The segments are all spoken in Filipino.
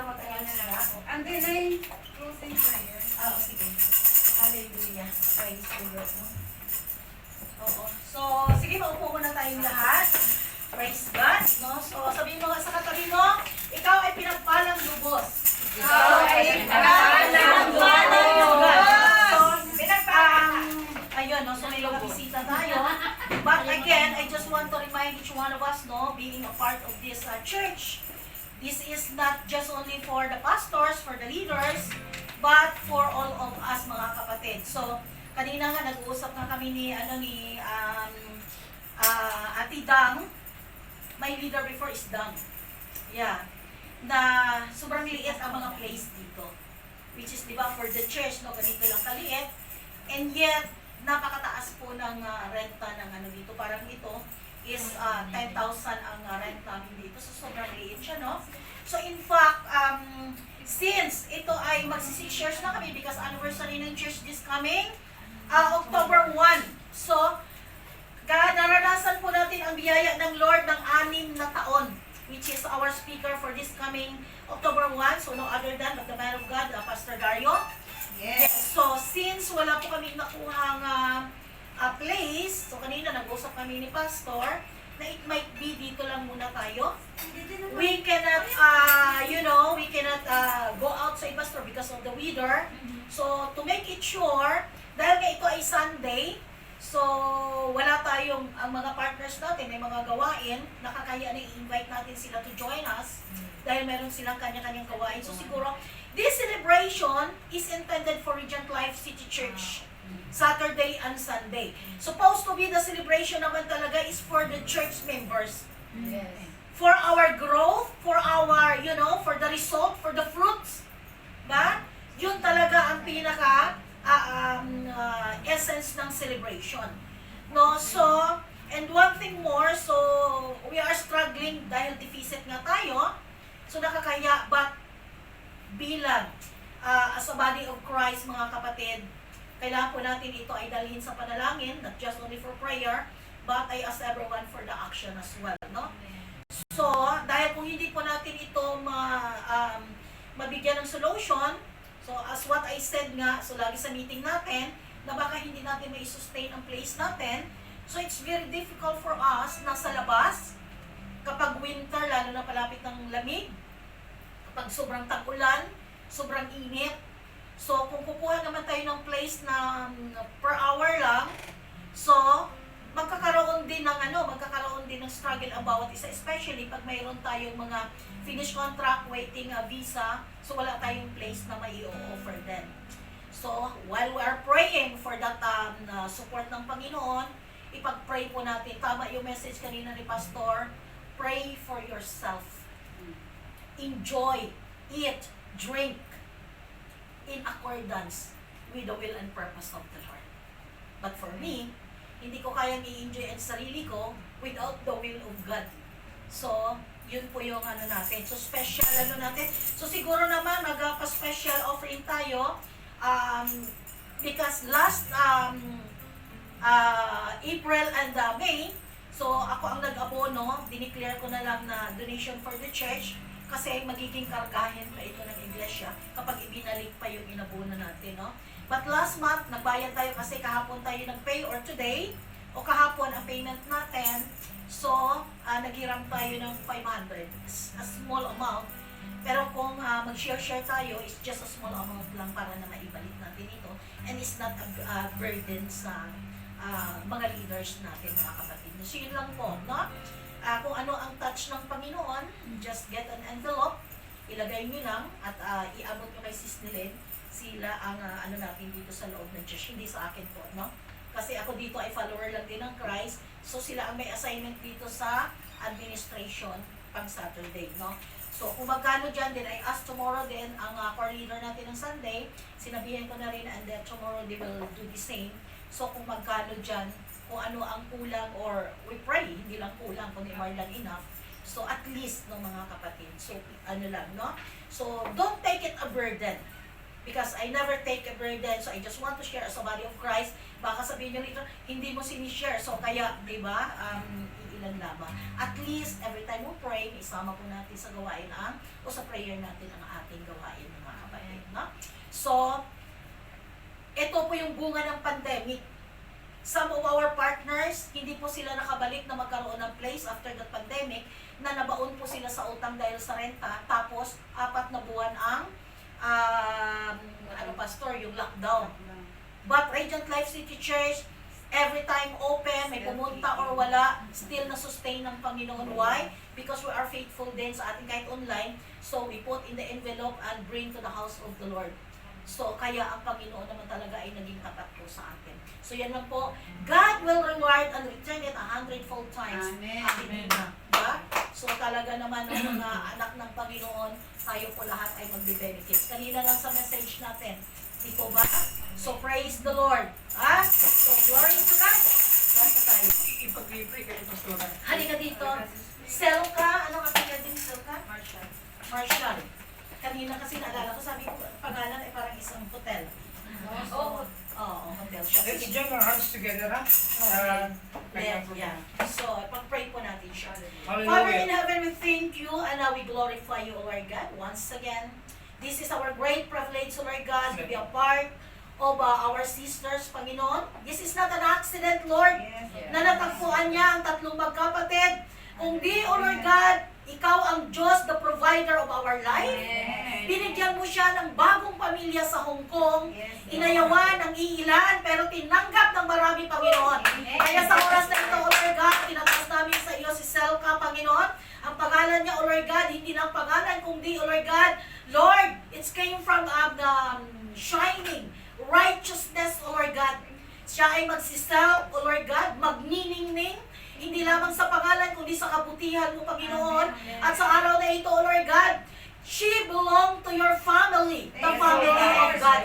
matagal na lang ako. And then ay closing prayer. Sige. Hallelujah. Praise the Lord, no? Oo. So, sige, maupo muna tayong lahat. Praise God, no? So, sabihin mo nga sa katabi mo, ikaw ay pinagpalang lubos. Ikaw ay pinagpalang lubos. So, ayun, no? So, may mga bisita tayo. But again, I just want to remind each one of us, no, being a part of this church, this is not just only for the pastors, for the leaders, but for all of us, mga kapatid. So, kanina nga, nag-uusap nga kami ni Ate Dang. My leader before is Dang. Yeah. Na sobrang liit ang mga place dito. Which is, di ba, for the church, no, ganito lang kaliit. And yet, napakataas po ng renta ng dito. Parang ito is 10,000 ang renta dito. So, sobrang liit siya, no? So, in fact, since ito ay magsi 6 years na kami because anniversary ng church this coming October 1. So, naranasan po natin ang biyaya ng Lord ng 6 na taon, which is our speaker for this coming October 1. So, no other than the man of God, Pastor Dario. Yes. So, since wala po kami nakuhang place, so kanina nag-usap kami ni Pastor, na it might be dito lang muna tayo. We cannot, we cannot go outside, Pastor, because of the weather. So, to make it sure, dahil nga ito ay Sunday, so wala tayong, ang mga partners natin, may mga gawain, nakakaya na i-invite natin sila to join us, dahil meron silang kanya-kanyang gawain. So, siguro, this celebration is intended for Regent Life City Church. Saturday and Sunday. Supposed to be the celebration naman talaga is for the church members. Yes. For our growth, for our, for the result, for the fruits. Ba? Yun talaga ang pinaka essence ng celebration. No? So, and one thing more, so we are struggling dahil deficit nga tayo. So, nakakaya, but bilang as a body of Christ, mga kapatid, kailangan po natin ito ay dalhin sa panalangin, not just only for prayer, but I ask everyone for the action as well, no? So, dahil kung hindi po natin ito mabigyan ng solution, so as what I said nga, so lagi sa meeting natin, na baka hindi natin may sustain ang place natin, so it's very difficult for us nasa labas, kapag winter, lalo na palapit ng lamig, kapag sobrang tag-ulan, sobrang init. So, kung kukuha naman tayo ng place na per hour lang, so, magkakaroon din ng struggle ang bawat isa, especially pag mayroon tayong mga finished contract, waiting visa, so wala tayong place na may i-offer din. So, while we are praying for that support ng Panginoon, ipag-pray po natin. Tama yung message kanina ni Pastor, pray for yourself. Enjoy, eat, drink, in accordance with the will and purpose of the Lord. But for me, hindi ko kayang i-enjoy ang sarili ko without the will of God. So, yun po yung natin. So, special natin. So, siguro naman magpa-special offering tayo because last April and May, so ako ang nag-abono, dineclare ko na lang na donation for the church kasi magiging kargahin pa ito ng iglesia kapag ibinalik pa yung inabono natin, no? But last month, nagbayad tayo kasi kahapon tayo nag-pay or today, o kahapon ang payment natin, so naghiram tayo ng 500, a small amount. Pero kung mag-share tayo, it's just a small amount lang para na maibalik natin ito, and it's not a burden sa mga leaders natin, mga kapatid. So yun lang po, no? Kung ano ang touch ng Panginoon, just get an envelope, ilagay nyo lang, at iabot nyo kay Sis Nilin, sila ang natin dito sa loob ng church, hindi sa akin po, no? Kasi ako dito ay follower lang din ng Christ, so sila ang may assignment dito sa administration pang Saturday, no? So kung magkano dyan, then I ask tomorrow din ang core leader natin ng Sunday, sinabihan ko na rin, and then tomorrow they will do the same. So kung magkano dyan, kung ano ang kulang, or we pray, hindi lang kulang, kundi more than enough. So at least, no, mga kapatid, so lang, no? So don't take it a burden. Because I never take a burden, so I just want to share as a body of Christ. Baka sabihin nyo rito, hindi mo sinishare, so kaya, di ba, pangalan lamang. At least, every time we pray, isama po natin sa gawain o sa prayer natin ang ating gawain, mga kapatid. No? So, ito po yung bunga ng pandemic. Some of our partners, hindi po sila nakabalik na magkaroon ng place after the pandemic, na nabaon po sila sa utang dahil sa renta, tapos 4 na buwan ang pastor, yung lockdown. But Radiant Life City Church, every time open, may pumunta or wala, still na-sustain ng Panginoon. Why? Because we are faithful din sa ating kahit online, so we put in the envelope and bring to the house of the Lord. So, kaya ang Panginoon naman talaga ay naging tapat po sa atin. So, yan lang po. God will reward and return it 100-fold times. Amen. Hallelujah. Diba? So, talaga naman ang mga anak ng Panginoon, tayo po lahat ay magbe-benefits. Kanina lang sa message natin, di po ba? So, praise the Lord. Ha? So, glory to God. Saan tayo? Ipag-pray ka ito, Pastor. Halika dito. Selka, ano ka kaya din, Selka? Marshall. Kanina kasi naalala ko, sabi ko, pangalan ay parang isang hotel. Oo, hotel siya. Let's join our hands together, ha? Yeah. So, pag-pray po natin siya. Father in Hallelujah. heaven, we thank you and we glorify you, O Lord God. Once again, this is our great privilege, O Lord God, to be a part of our sisters, Panginoon. This is not an accident, Lord, na natagpuan niya ang 3 magkapatid. Kung di, O Lord God, ikaw ang Diyos, the provider of our life. Binigyan mo siya ng bagong pamilya sa Hong Kong. Inayawan ng iilan, pero tinanggap ng marami, Panginoon. Kaya sa oras na ito, O Lord God, tinataas namin sa iyo si Selka, Panginoon. Ang pangalan niya, O Lord God, hindi lang pangalan, kundi, O Lord God, Lord, it came from the shining righteousness, O Lord God. Siya ay magsisel, O Lord God, magniningning, hindi lamang sa pangalan, kundi sa kabutihan mo, Panginoon. At sa araw na ito, O Lord God, she belonged to your family, the family of God.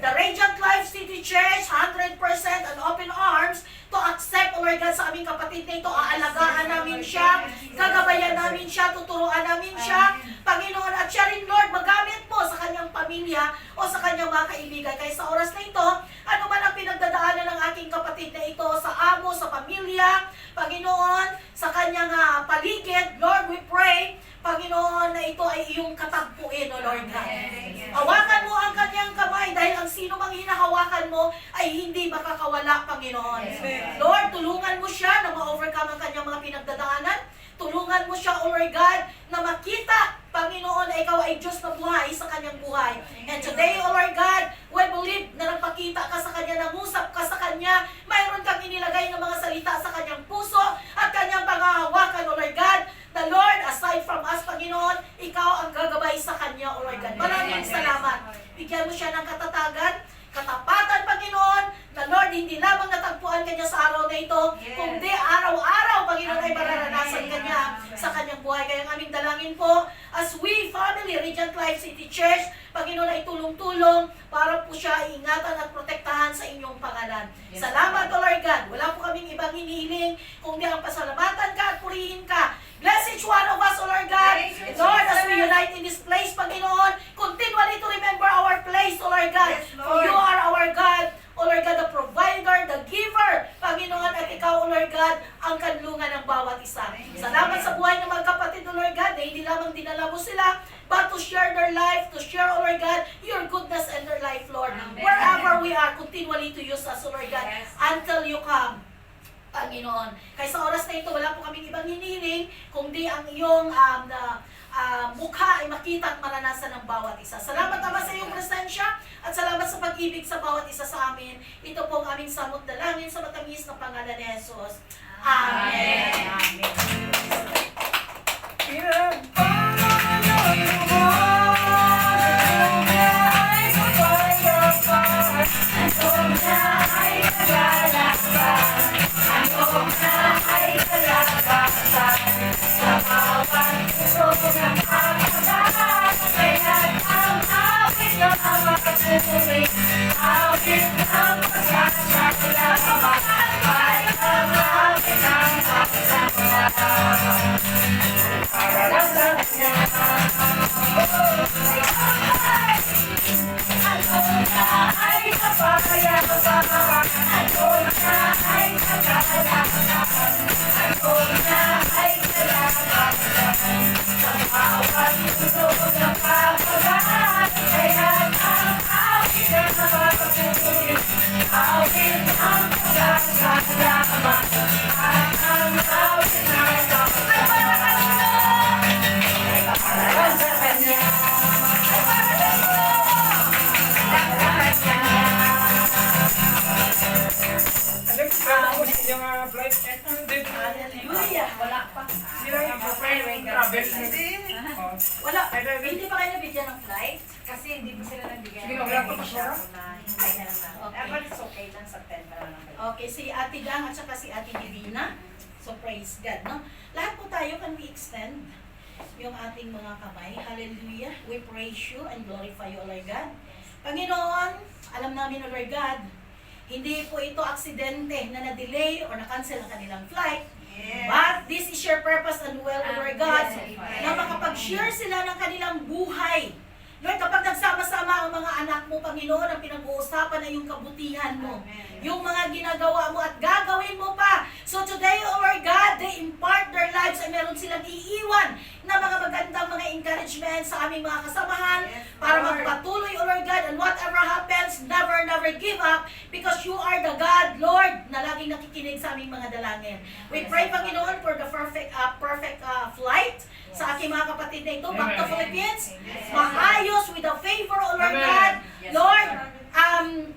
The Radiant Life City Church, 100% and open arms to accept, O Lord God, sa aming kapatid na ito. Aalagaan namin siya, gagabayan namin siya, tuturuan namin siya, Panginoon. At siya rin, Lord, magamit mo sa kanyang pamilya o sa kanyang mga kaibigan. Kaya sa oras na ito, ano man ang pinagdadaanan ng aking kapatid na ito sa amo, sa pamilya, Panginoon, sa kanyang paligid, Lord, we pray, Panginoon, na ito ay iyong katagpuin, O Lord God. Hawakan mo ang kanyang kamay dahil ang sino mang hinahawakan mo ay hindi makakawala, Panginoon. Lord, tulungan mo siya na ma-overcome ang kanyang mga pinagdadaanan. Tulungan mo siya, O Lord God, na makita, Panginoon, na ikaw ay Diyos na buhay sa kanyang buhay. And today, O Lord God, we believe na nagpakita ka sa kanya, nangusap ka sa kanya, mayroon kang inilagay ng mga salita sa kanyang puso at kanyang panghahawakan, O Lord God. The Lord, aside from us, Panginoon, ikaw ang gagabay sa kanya, O Lord God. Maraming salamat. Bigyan mo siya ng katatagan, katapatan, Panginoon, na Lord, hindi lamang natagpuan kanya sa araw na ito, kundi araw-araw, Panginoon, ay mararanasan kanya sa kanyang buhay. Kaya ang aming dalangin po, as we family, Radiant Life City Church, Panginoon, ay tulong-tulong para po siya ingatan at protektahan sa inyong pangalan. Salamat, O Lord God. Wala po kaming ibang hinihiling, kundi ang pasalamatan ka at purihin ka. Bless each one of us, O Lord God. Lord, as we unite in this place, Panginoon, continually to remember our place, O Lord God. For you are our God, O Lord God, the provider, the giver, Panginoon, at ikaw, O Lord God, ang kanlungan ng bawat isa. Salamat sa buhay ng mga kapatid, O Lord God, na hindi lamang dinala mo sila, but to share their life, to share, O Lord God, your goodness and their life, Lord. Wherever we are, continually to use us, O Lord God, until you come, Panginoon. Kaya sa oras na ito, wala po kaming ibang hinihiling, kundi ang iyong mukha ay makita at maranasan ng bawat isa. Salamat, Ama, sa iyong presensya at salamat sa pag-ibig sa bawat isa sa amin. Ito po ang aming samot dalangin sa matamis na pangalan ni Jesus. Amen. Amen. Para travel. Oh. Wala, hindi pa kayo nabigyan ng flight? Kasi hindi po sila nagbigay. Sige, wala pa, Pastora. Hintay na lang natin. Okay. But it's okay lang sa 10 pa lang naman. Okay, si Ate Gang at saka si Ate Divina. So praise God, no? Lahat po tayo, can we extend yung ating mga kamay? Hallelujah. We praise you and glorify you, O Lord God. Panginoon, alam namin, O Lord God, hindi po ito aksidente na na-delay or na-cancel ang kanilang flight. But this is your purpose and will, O Lord God, na makapag-share sila ng kanilang buhay. Lord, kapag nagsama-sama ang mga anak mo, Panginoon, ang pinag-uusapan ay yung kabutihan mo. Yung mga ginagawa mo at gagawin mo pa. So today, O Lord God, they impart their lives ay meron silang iiwan na mga magandang mga encouragement sa aming mga kasamahan para magpatuloy, O Lord God, and whatever happens, never, never give up because you are the God, Lord, na laging nakikinig sa aming mga dalangin. We pray, Panginoon, for the perfect flight sa aking mga kapatid na ito, back to Amen. Philippines, maayos with the favor, O Lord God, Lord,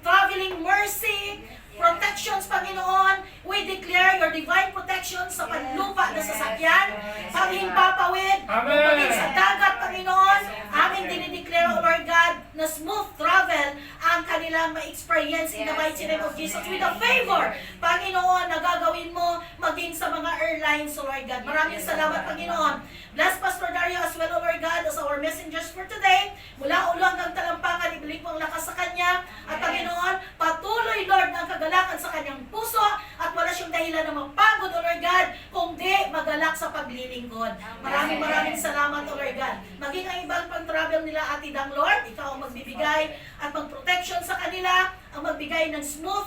traveling mercy, protections, Panginoon, we declare your divine protection sa panlupa na sasakyan, panghimpapawid, pagdating sa dagat, Panginoon, aming dinideclare, O Lord God, na smooth travel ang kanilang ma-experience in the mighty name of Jesus with a favor, Panginoon, na gagawin mo maging sa mga airlines, O Lord God. Maraming salamat, Panginoon. Bless Pastor Dario as well, O Lord God, as our messengers for today. Mula ulo hanggang talampakan, ibalik mo ang lakas sa Kanya. At Panginoon, patuloy, Lord, ang kagalakan sa Kanyang puso at wala siyang dahilan na mapagod, O Lord God, kundi magalak sa paglilingkod. Maraming salamat, O Lord God. Maging ang ibang pang-travel nila, Ate Dang, Lord, ikaw ang magbibigay at mag-protection sa kanila, ang magbigay ng smooth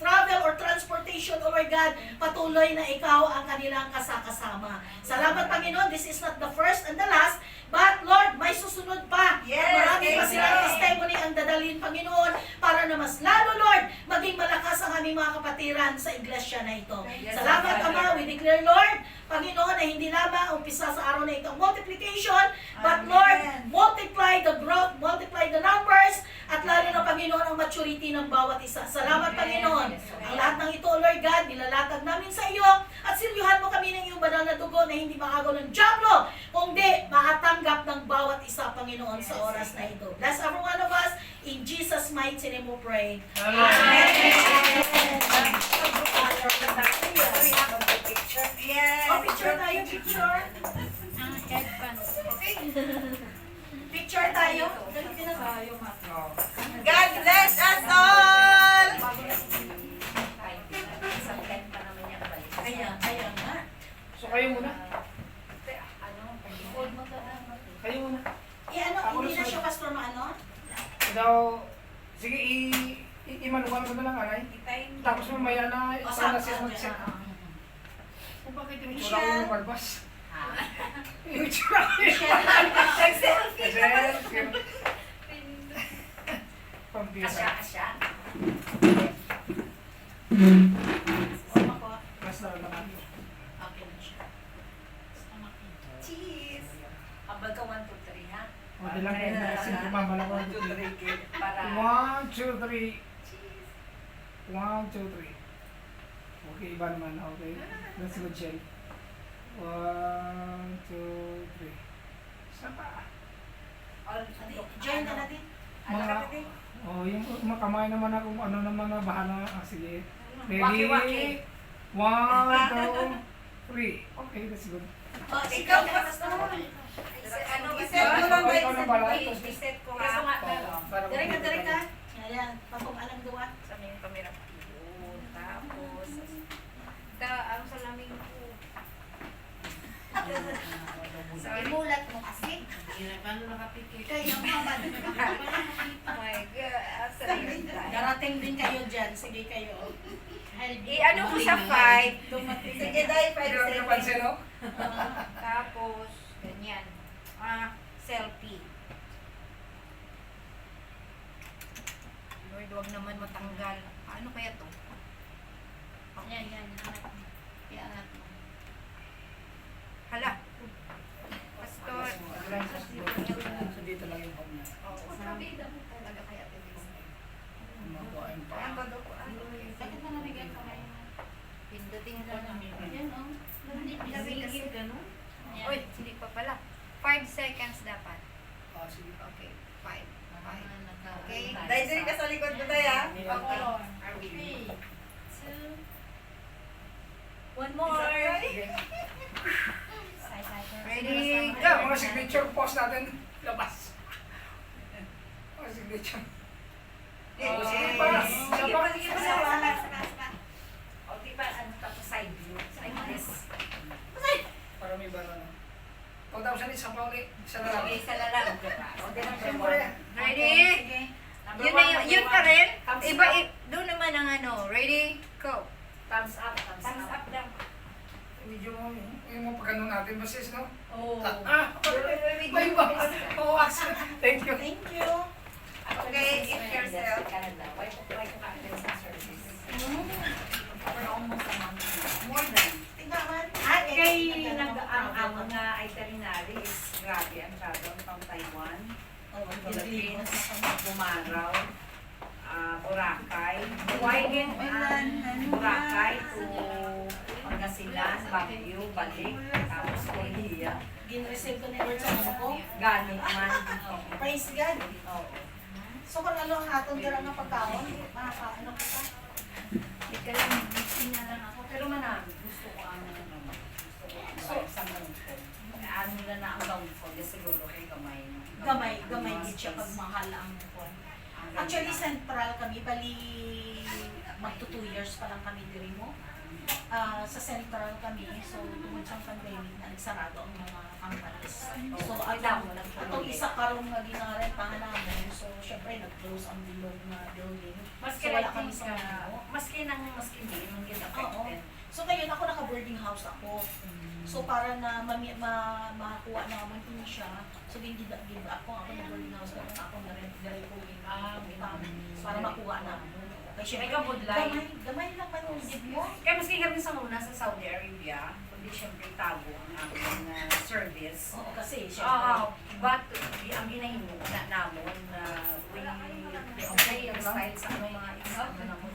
travel or transportation, O Lord God, patuloy na ikaw ang kanilang kasakasama. Salamat, Panginoon. This is not the first and the last, but Lord, may susunod pa. Marami pa silang testimony ang dadalhin, Panginoon, para na mas lalo, Lord, maging malakas ang aming mga kapatiran sa iglesia na ito. Salamat, Ama. We declare, Lord, Panginoon, na hindi lamang umpisa sa araw na ito ang multiplication, but Lord, multiply the growth, multiply the numbers, at lalo na, Panginoon, ang maturity ng bawat isa. Salamat, Panginoon. Ang lahat ng ito, Lord God, nilalatag namin sa iyo, at silyuhan mo kami ng iyong banal na dugo na hindi makagaw ng diablo, kundi makatanggap ng bawat isa, Panginoon, sa oras na ito. Bless every one of us. In Jesus' mighty name we pray. Amen. Oh, picture tayo, picture. Picture tayo. Dali na tayo, ma. Oh. God bless us all! Sa 10 pa naman yung balik. Kaya nga. So kayo muna. Hold mo to na. Kayo muna. Hindi na siya, Pastor, maano? Daw, sige, imanukan ko na lang, anay. Tapos mamaya na, O, sana saan siya ka mag-set. dyan? Kung bakit yung Michelle. itsura ko ng barbas? Yung itsura ko. Nag-selfie Kasi, pambisa. Asya. Sama ko. Basta naman. Okay na siya. Sama ko. Cheese! Abag ka 1, 2, 3 ha? O, dilang kayo na simple mama lang ako. Para 1, 2, 3. 1, 2, 3. Okay, iba naman. Okay. That's good, Shell. 1, 2, 3. Isa pa. Join na natin. Yung makamay naman ako kung ano naman na bahala. Sige. Waki-waki. Ready? 1, 2, 3. Okay, that's good. O, Ikaw, sige, Pastor. Ano ba I-set mo lang ba Ikaw na pala. i-set ko Kaso nga, Para Direk ka, direk ka. Ayan, papong alam gawa. sa mga kamera. Yun, tapos. Ang salamin ko. Imulat mo kasi. Kayo, mama. Oh my God. Salamin tayo. Darating din kayo dyan. Sige kayo. I-ano ko siya 5. Dumating. Sige, dahil 5 Pero seconds. napansin, no? Tapos, ganyan. Selfie. Lord, huwag naman matanggal. Ano kaya to? Yan, yan. Iangat mo. Hala. Pastor. So, dito lang yung home niya. Talaga kaya ito. Kumakuhain pa. Ang todo ko. Bakit mo nabigyan kamay mo? Pindutin ko na. Yan, oh. Uy, hindi pa pala. Okay, 5. Okay. Dahil diri ka sa likod mo tayo, ah. Okay. Are we ready? 2. One more. Ready, Kaya go. mga signature pose natin, labas. Mga signature. Oh, sige, pass. sige, Go, sige, sige, sige. O, diba, ano tapos side view, like this. Para may bala na. Pag daw siya isa pa ulit, isa na lang. Okay, isa na lang. O, di number Siyempre. 1. Ready? Yun na yun, yun pa rin. Iba, doon naman ang ano. Ready? Go. Thumbs up, thumbs up. lang. Medyo yung mga pagano natin, basis, no? Oh. May iba. Oo, accent. Thank you. Thank you. Okay, if yourself. Why ko ka sa service? For almost a month na. More than. Tingnan. Kay ang amo na itinerary is grabe ang travel from Taiwan, Philippines, Bumaraw, Boracay, Huaygin, Boracay to Pangasinan, Baguio, balik, tapos Korea, Gin-receive ko ni Lord sa ano ko. ganit man. Praise God. Oo. So kung ano ang hatong dira ng pagkaon, makakaano ko pa. Ika lang, busy na lang ako. Pero manami, gusto ko ang sa ganun ko. Ano nila na ang gawin ko, di siguro kay gamay. Gamay din siya pag mahal ang kon. Actually, central kami, bali magto 2 years pa lang kami diri mo. Sa central kami, so tungod sa pandemic na nagsarado ang mga companies. So atong isa karon nga ginarentahan namin, so syempre nag-close ang bilog na building. So wala kami sa ano. Maski hindi man get Oo. affected. So ngayon ako naka-boarding house ako. So para na makakuha na naman po siya, so give up ko ako ng boarding house, pero ako na rin ko para makuha na. Kasi May kabudlay. gamay lang pa yung give mo. Kaya maski kami sa una sa Saudi Arabia, kundi siyempre tago ang aming service. Oo, kasi Oo, syempre. but ang ginahimo na namon na we okay ang style sa ano mga isa na namon.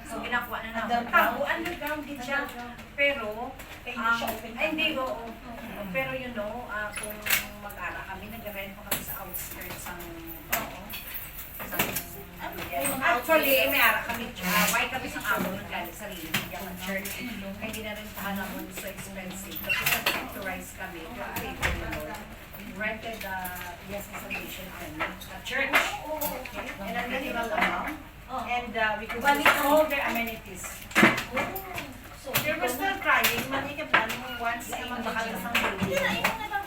So ginakuha na namon. Tago, underground din siya. Pero, Kaya hindi siya open. hindi, oo. Pero you know, kung mag-ara kami, nag-rent pa kami sa outskirts ng Actually, may ara kami. Why kami sa amo nagkali sarili ng church. Kaya di na rin pahanamon so expensive. Kasi nag-authorize kami. Rented yes installation and a church. And a minimal amount. And we could use all their amenities. So, They were still trying. Manikip na nung once na magbakal na sa building.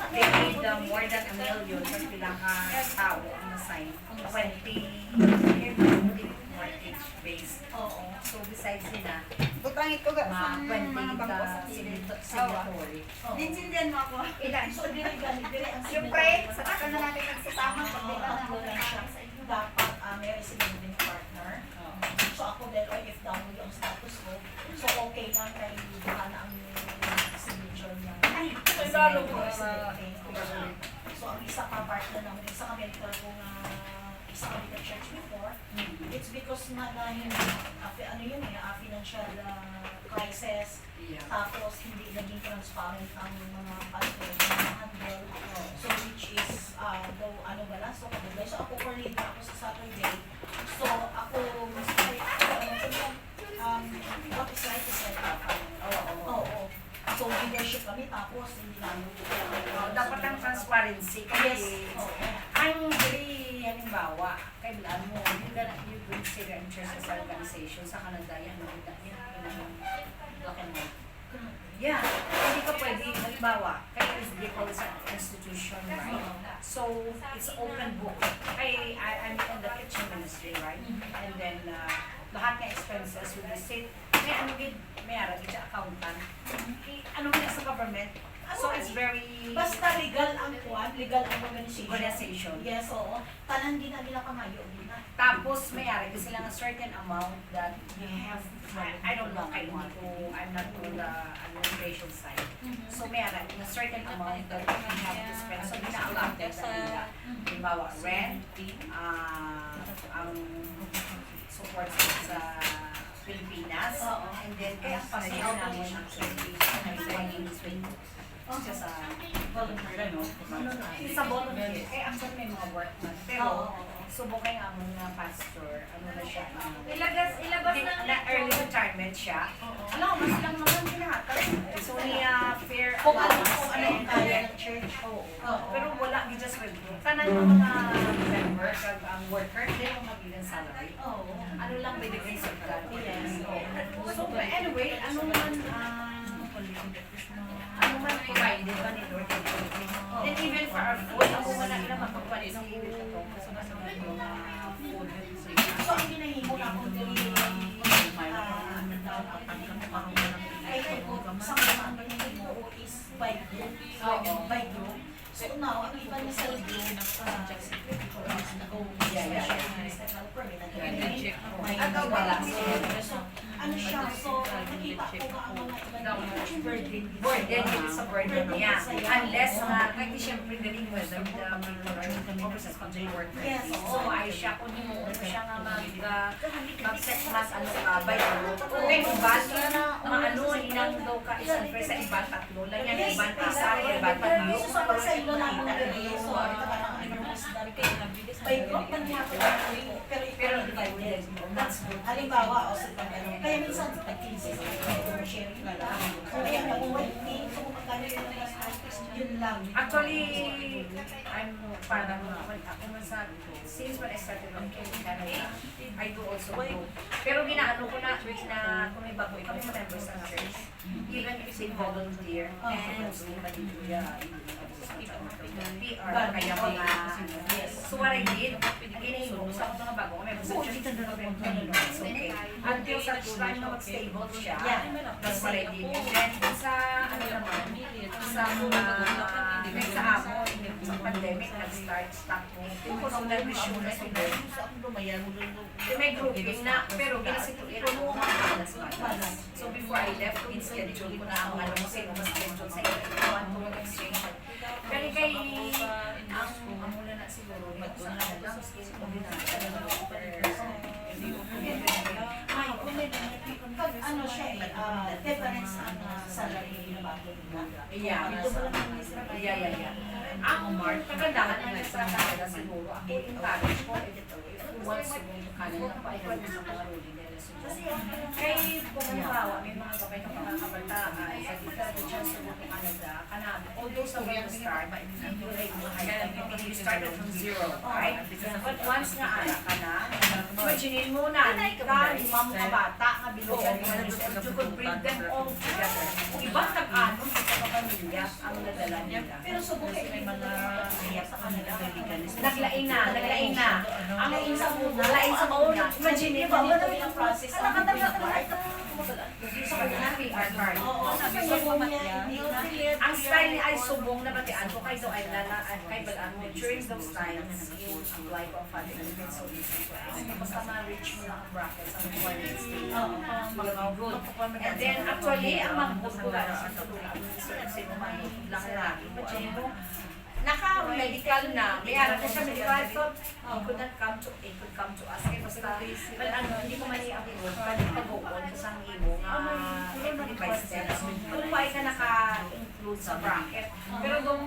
They need more than $1 million sa pinaka-tao ang na-sign. 20 mortgage base. oo. So besides nila, Butang ito ga mga 20 ka signatory. Oo. Dinsindihan mo ako. Ilan? So, dire ang Siyempre, sa takal na natin nagsasama. Oo, tatlo lang siya. Dapat may resident partner. So ako dahil OFW ang status ko, so okay lang kay buka na ang signature niya. Tagalog ko. So ang isa pa partner namin, isa ka mentor ko na isa kami ka church before, it's because na yun, ano yun financial crisis, tapos hindi naging transparent ang mga pastor na handle. So which is, ano ba lang, so kabugay. So ako for leader ako sa Saturday. So ako, what is right is right. Oo. So leadership kami, tapos hindi namin Dapat ang transparency. Yes. Kasi Oo. ang very, halimbawa, kailan mo, you consider in church as organization sa Canada, yan, black and white. Yeah, hindi ka pwede, halimbawa, kayo is legal sa institution, right? So, it's open book. I'm in the kitchen ministry, right? And then, lahat ng expenses will be set. May arag sa accountant. Ano nga sa government? So, it's very... Basta legal ang kuwan, legal ang organization. Organization. Yes, oo. Tanan din na nila kamayo din na. Tapos may ari kasi lang a certain amount that you have, I don't know, I'm not on the administration side. So may ari, a certain amount that you have to spend. So ina-allotted sa nila. Halimbawa, rent, ang support sa Pilipinas, and then kaya ang pasaya namin ang siya sa Volunteer. ano, sa volunteer. Eh, actually may mga work na. Pero, subok kay ang mga pastor, ano na siya, Ilabas na early retirement siya. Alam mo, mas lang naman kinahatag. So, niya fair Kung ano allowance yung and kaya ng church. Oo. Oo. Pero wala, di just with you. Tanan ng mga member, kag ang worker, hindi mo mabilang salary. Oo. Ano lang may difference of God. Yes. So, anyway, ano man, ano man provided ba ni Lord? And even for our food, ako man na magpapalit ng food. So, mas mga yung food. So, ang ginahimo na akong dili, ay po, sa mga ang ginahimo is by group. Oo. By group. So now, ang iba niya sa group, ano siya, so nakita ko nga ang mga iba burden. Burden, yun sa burden niya. Unless, kahit siyempre galing mo, the overseas country worker. Yes, So, ay siya, kung hindi mo siya nga mag-set mas ano ka, by group. Kaya kung bali na, ano, inang daw ka, isang sa ibang tatlo, lang yan, ibang isa, ibang tatlo. So sa pagsaylo na ako dali, so ano ka parang ano mas dami by group man niya ako, pero divided. That's good. Halimbawa, o sa pag-ano, kaya minsan sa pag-thesis, sharing na lang. Kaya kung waiting, so kung magkano yung mas yun lang. Actually, I'm parang ako man sa since when I started working in Canada, I do also go. Pero ginaano ko na kung may bago kami mga members ng church, even if they volunteer, and mostly Manila, PR, kaya mga yes. So what I did, ginahibong sa mga bago kami members ng church, it's okay. Until sa time na mag-stable siya, that's what I did. And then sa ano naman, sa sa amo, sa pandemic, nag-start stock mo. So, nag-resume na sila. May grouping na, pero ginasituin mo balance. So, before I left, in-schedule ko na ang ano mo, sino ma-schedule sa ito. One to mag-exchange. Pero kay, ang muna na siguro, lang, schedule ko din Pag ano siya difference ang salary na bago nila. Yeah. Ang kagandahan ng sa Canada siguro, ako encourage ko, if once you go to Canada, pa-enroll sa mga ruling nila siguro. Kaya kung halimbawa, may mga kapay ka mga kabataan, sa dito the chance to go to Canada, although sa way to start, you started from zero, right? But once nga ala ka na, imagine mo na, lima mo kabata, nga binugan mo na you could bring them all together. Ibang tag-ano sa pamilya ang nadala nila. Pero subok may mga sa kanila. Naglain na. Ang lain sa muna. Imagine mo, Wala naman yung process. sa kanila, PR card. Oo, sabi niya, Ang style ni ay subong na batian ko kay do ay kay balaan mo during those times in apply ko ang funding benefits so easy to ask. Basta ma-reach mo lang ang brackets ang requirements. And then actually ang magbubuga sa tulad sa mga laki-laki. Imagine mo, naka-medical na, may aral na siya medical, so he could come to us. Kaya basta, but ano, hindi ko man i-upload, pwede pag-uon sa sang imo nga, every by steps. Kung pa ka naka-include sa bracket, pero doon,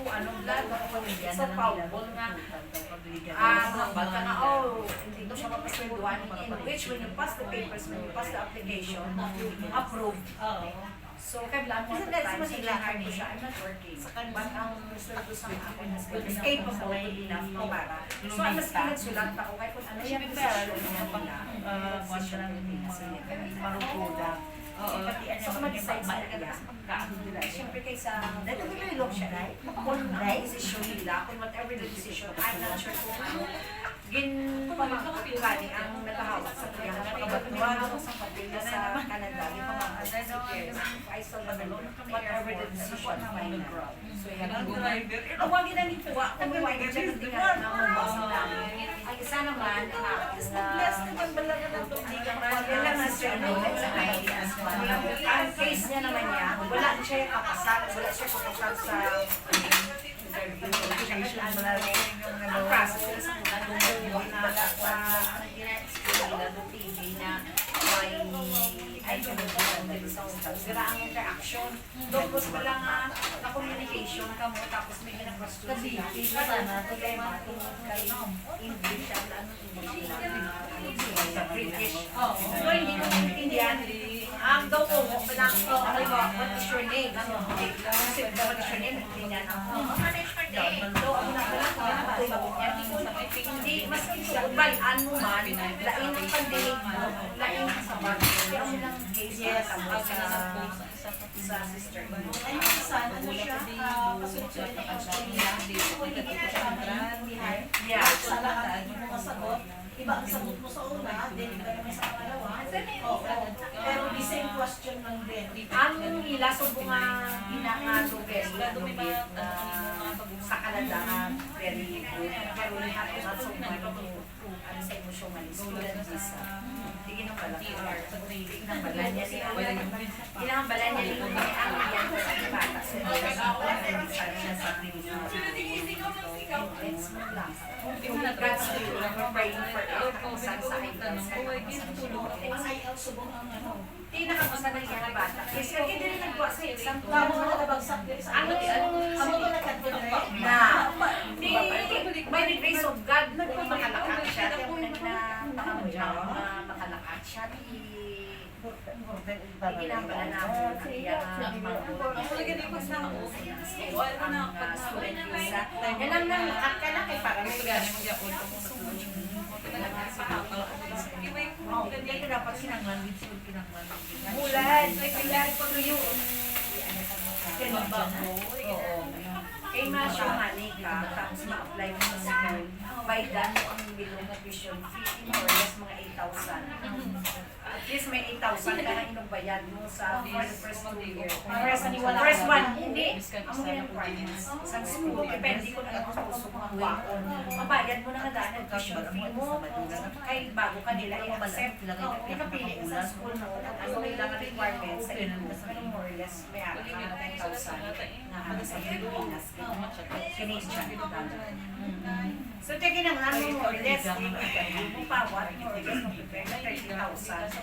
ano, lahat ng pamilya, so powerful nga, hambal ka na, hindi ko siya mapaswenduhan, in which when you pass the papers, when you pass the application, approved. So, kaya bilang mo at the time, sinilahar ko siya, I'm not working. But ang result ko sa akin is capable enough ko para. So, ang mas pinagsulat ako, kahit kung ano yung posisyon niya pala, posisyon ng marupuda. So, kung mag-decide sila kaya, siyempre kaysa, natulilog siya, kung ang decision nila, kung whatever the decision, I'm not sure kung ano, ginpamagpapilani ang nagahawak sa kanya. Nakabatuwa sa papilya sa Canada, I still have alone, whatever the decision, final ground. So, yan ang huwag yun ang ituwa, kung huwag yun siya hindi nga namubos namin. Ang isa naman, bless naman balaga ng tumigan. Yan lang ang siya, sa ideas. Ang case niya naman niya, wala siya kapasal, wala siya kapasal sa interview. Ang process nila sa mga doon na ang ina-explain nila doon TV na may ay ganun sa ang interaction. Doon Tapos wala nga na communication ka mo, tapos may ginag-question sila. Problema tungkol kay English at ano sa British. So, hindi ko maintindihan. Ang daw ko, ano ba, what is your name? Kasi what is your name? Maintindihan ako. What is your name? So, ako na pala, hindi, mas balaan mo man, lain ang pandinig mo, lain ang sabat. Kaya mo lang case sa sister mo. Ayun isa, ano siya, kasunod-sunod na Australia. So, hindi na siya maintindihan. Yeah. Sa lahat ng mga sagot, iba ang sagot mo sa una, then iba naman sa pangalawa. Oo. Pero the same question lang din. Ang ila subong nga lugar sa Canada very good. Pero lahat ng subong ano sa emotionalist tulad visa. Hindi na pala. Kinambalan niya siya. Kinambalan niya yung mga yan sa bata. Sa niya sa klinika. Let's move lang. God's will, we're praying for it. Sa IELTS. Ang IELTS subong ang ano. Hindi nakapasa na niya na bata. Kasi kaya din nagbuwa sa exam. Tama mo nagabagsak din sa Ano Amo ko nagkatulad na by the grace of God, makalakat siya. Makalakat siya. Ginambala na ako kaya student visa. Yan ang nalakat ka na kay parang hindi dapat sinanglan with food kinanglan. Bulan, tuyo. Oo. Kay ma-money ka, tapos ma-apply mo sa school, by then mo ang bilong na tuition fee, more or less mga 8,000. At least may 8,000 ka na inugbayad mo sa for the first 2 years. First one, hindi. Ang mga requirements sa school, depende kung ano ang gusto mo ang waon. Mabayad mo na nga daan ang tuition fee mo, kahit bago ka nila i-accept. Ikapili ka sa school mo, ano kailangan requirements sa inyo. Pero more or less, may ara ka na 10,000 na ano sa Pilipinas. Canadian dollar. So, tingin naman namin more or less, mo pa, what more or less, mag-prepare na 30,000.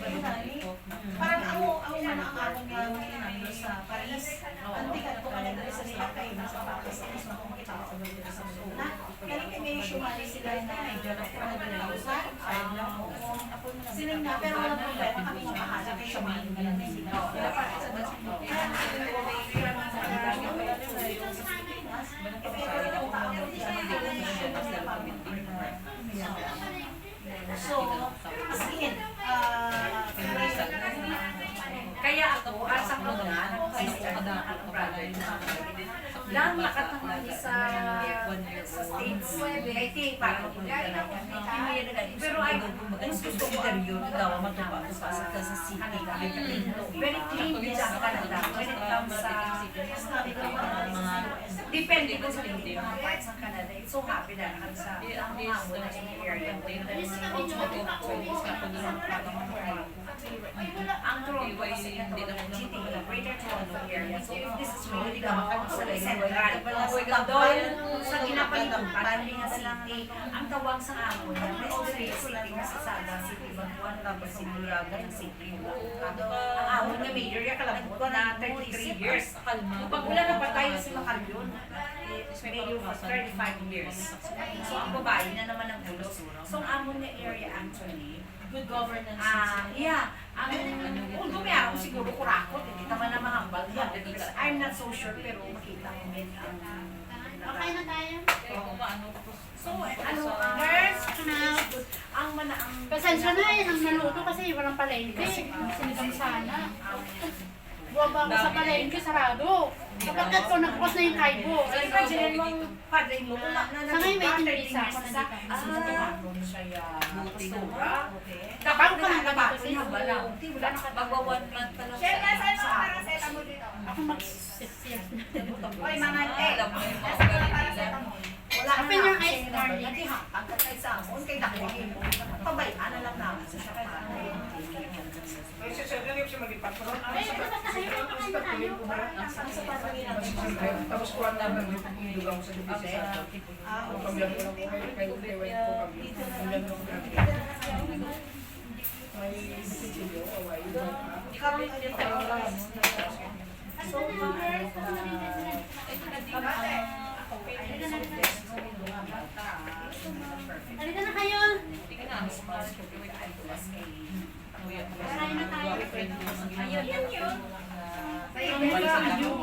Parang ako man ang akong nga mga sa Paris. Antik at po kanila sa nila kayo sa Paris. Gusto ko makita ko sa mga sa Suna. Kaya may sumali sila na medyo na po naglalausan. Sila nga, pero wala problema kami yung kahala. Kaya sumali nila na sila. Kaya parang sa mga So, as in, kaya ako, asa ko nga, sister na ang brother na lang nakatangani sa States. Kaya iti, parang ko na lang. Pero ay, gusto ko ang daw matubang sa city. Very clean din ang Canada. When it comes sa mga depende ko sa mga parts ng Canada. It's so happy na sa ang mga muna sa area. Ang Toronto kasi GTA, Greater Toronto area. So if this is really ka makapasala sa central, sa ginapalitan, city, ang tawag sa amon niya, may Australia City na sa Saga City, Baguan, tapos si Bulaga ng City. Ang amon niya, major niya, kalabot na 33 years. Pag wala na patay na si Macalyon, mayor for 35 years. So ang babae na naman ang ulos. So ang amon niya area actually, good governance. Yeah. Kung dumiyara ko siguro kurakot, hindi naman na mahambal yan. I'm not so sure, pero makita ko din ang Okay na tayo. So, nurse, ang Pasensya na yun ang naluto kasi walang palengke. Sinigang sana. Buwaba ako sa palengke, sarado. Kapagkat ko, nagpos na yung kaibo. imagine mo, padre mo, Sa ngayon may tinrisa ako na dito. Bago ka lang Bago kasi wala lang. Wala na Magwa 1 month pa lang. Ako mag-sip-sip. Oy, mga Alam mo yung mga galing nila. wala Open your eyes, darling. Ati hanggang ka tayo sa amon, kay dakiligin mo. Pabayaan na lang namin sa siya. Ay, siya siya mag-ipatron. Ay, basta kayo, kakain na tayo. Tapos kuha namin yung pagdugang sa dibisa. Pagbilang ko lang po kayo, kayo kayo po kami. Pagbilang ko kami. May bisigilyo, away. So, Halika na kayo. Kain na tayo. Ayun, yun. Ayun, yun.